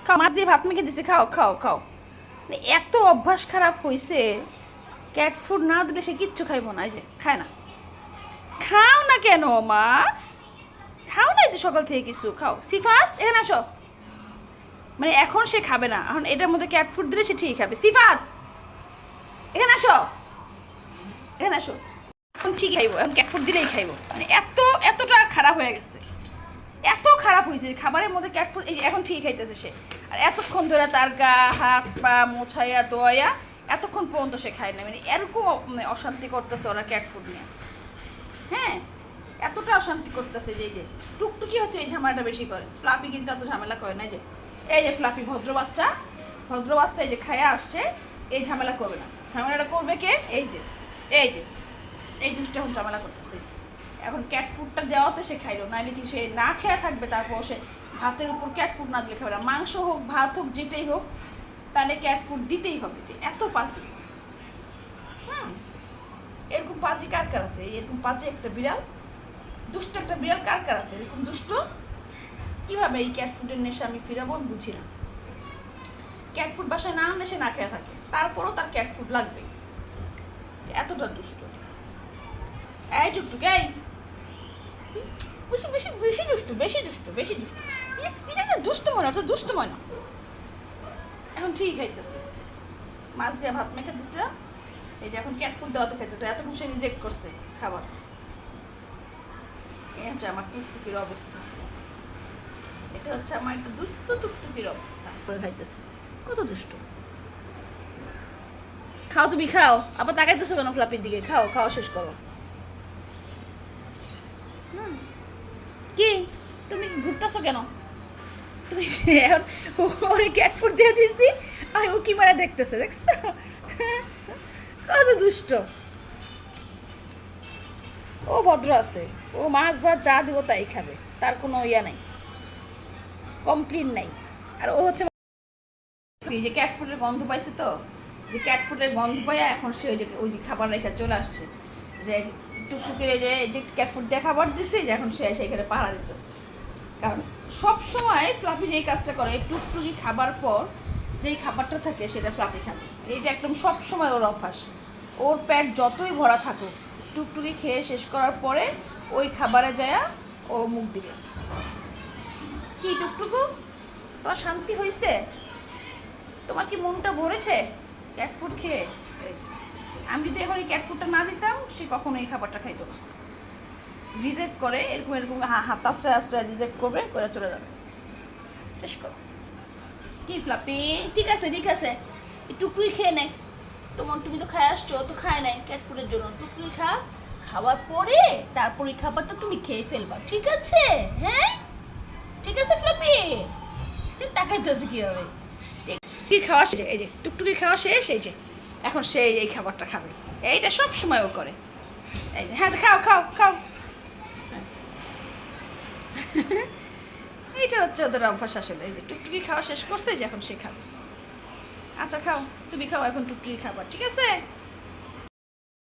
খাও, মাছ দিয়ে ভাত মেখে দিছে, খাও খাও খাও। মানে এত অভ্যাস খারাপ হয়েছে, ক্যাট ফুড না দিলে সে কিচ্ছু খাইব না। এই যে খায় না। খাও না কেন মা? খাও না, এই তো সকাল থেকে কিছু খাও। সিফাত এখানে আসো। মানে এখন সে খাবে না, এখন এটার মধ্যে ক্যাট ফুড দিলে সে ঠিক খাবে। সিফাত এখানে আসো, এখানে আসো। এখন ঠিক খাইবো, এখন ক্যাট ফুড দিলেই খাইবো। মানে এতটা খারাপ হয়ে গেছে, এত খারাপ হয়েছে খাবারের মধ্যে ক্যাট ফুড। এই যে এখন ঠিক খাইতেছে সে, আর এতক্ষণ ধরে তার গা হাত পা মোছাইয়া দোয়া এতক্ষণ পর্যন্ত সে খায় না। মানে এরকম অশান্তি করতেছে ওরা ক্যাট ফুড নিয়ে। হ্যাঁ, এতটা অশান্তি করতেছে যে এই যে টুকটুকি হচ্ছে এই ঝামেলাটা বেশি করে। ফ্লাপি কিন্তু এত ঝামেলা করে না। যে এই যে ফ্লাপি ভদ্র বাচ্চা, এই যে খায়া আসছে, এই ঝামেলা করবে না। ঝামেলাটা করবে কে? এই যে এই দুষ্টা এখন ঝামেলা করতেছে। এখন ক্যাট ফুডটা দেওয়াতে সে খাইলো, নাইলে কি সে না খেয়ে থাকবে? তারপর সে ভাতের উপর ক্যাট ফুড না দিলে খাবে না। মাংস হোক ভাত হোক যেটাই হোক, তাহলে ক্যাট ফুড দিতেই হবে। এত পাজি। এরকম পাজি কার কার আছে? এরকম পাজি একটা বিড়াল, দুষ্ট একটা বিড়াল কার কার আছে এরকম দুষ্ট? কিভাবে এই ক্যাট ফুডের নেশা আমি ফিরাবো বুঝি না। ক্যাট ফুড বাসায় না আনলে সে না খেয়ে থাকে, তারপরও তার ক্যাট ফুড লাগবে। এতটা দুষ্ট। এই টুকটুক, এই বেশি বেশি বেশি দুষ্ট, এটা দুষ্ট মনে, অর্থাৎ দুষ্ট মনে। এখন ঠিক খাইতেছে, মাছ দিয়ে ভাত মেখে দিছিলাম। এই যে এখন ক্যাট ফুড দেওয়া তো খাইতেছে, এতক্ষণ সে রিজেক্ট করছে খাবার। এই হচ্ছে আমার টুকটুকির অবস্থা। এটা হচ্ছে আমার একটা দুষ্ট টুকটুকির অবস্থা। করে খাইতেছে, কত দুষ্ট। খাও, তুমি খাও। আবার তাকাইতেছো কেন ফ্লাপির দিকে? খাও, খাওয়া শেষ করো। কি তুমি ঘুরতেছো কেন? তুমি এখন ওরে ক্যাট ফুড দিয়ে দিয়েছি, আর ও কি মারা দেখতেছে, দেখছো? কত দুষ্ট। ও ভদ্র আছে, ও মাছ ভাত যা দিব তাই খাবে, তার কোনো ইয়া নাই, কমপ্লেন নাই। আর ও হচ্ছে যে ক্যাট ফুডের গন্ধ পাইছে, তো যে ক্যাট ফুডের গন্ধ পাইয়া এখন সে ওই যে খাবার রেখে চলে আসছে। যে টুকটুকের যে ক্যাট ফুড দিয়ে খাবার দিচ্ছে, যে এখন সে সেখানে পাহারা দিতেছে। কারণ সব সময় ফ্লাপি যেই কাজটা করে, টুকটুকি খাবার পর যেই খাবারটা থাকে সেটা ফ্লাপি খাবে। এটা একদম সব সময় ওর অভ্যাস। ওর পেট যতই ভরা থাকুক, টুকটুকি খেয়ে শেষ করার পরে ওই খাবারে যায় ও মুখ দিবে। কি টুকটুকু, তোমার শান্তি হয়েছে? তোমার কি মনটা ভরেছে ক্যাট ফুড খেয়ে? আমি যদি এখন এই ক্যাট ফুডটা না দিতাম, সে কখনো এই খাবারটা খাইতো না। রিজেক্ট করে, এরকম হাত আস্তে রিজেক্ট করবে, করে চলে যাবে। শেষ করো। কি ফ্লাপি, ঠিক আছে টুকটুকি খেয়ে নেয়। তুমি তো খায় আসছো, তো খায় নাই ক্যাট ফুডের জন্য। টুকটুকি খাওয়ার পরে তারপর এই খাবারটা তুমি খেয়ে ফেলবা, ঠিক আছে? হ্যাঁ ঠিক আছে ফ্লাপি। তাকাইতেছে কি হবে? টুকটুকি খাওয়া শেষ, এই যে টুকটুকি খাওয়া শেষ। এই যে এখন সে এই খাবারটা খাবে। এইটা সব সময় ও করে। এই হ্যাঁ, খাও খাও খাও। এইটা হচ্ছে ওদের অভ্যাস আসলে। এই যে টুকটুকি খাওয়া শেষ করছে, যে এখন সে খাবে। আচ্ছা খাও, তুমি খাও এখন টুকটুকি খাবার, ঠিক আছে?